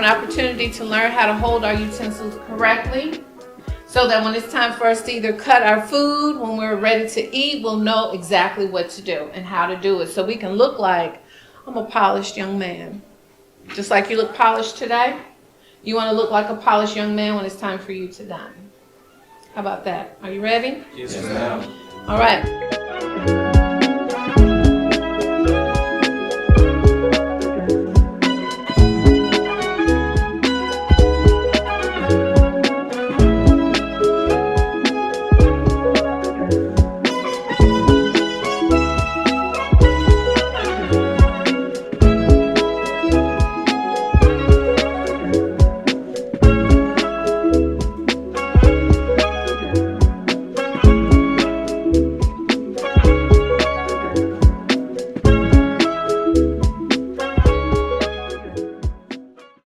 opportunity to learn how to hold our utensils correctly, so that when it's time for us to either cut our food, when we're ready to eat, we'll know exactly what to do and how to do it. So we can look like, I'm a polished young man. Just like you look polished today, you want to look like a polished young man when it's time for you to dine. How about that? Are you ready? Yes, ma'am. All right.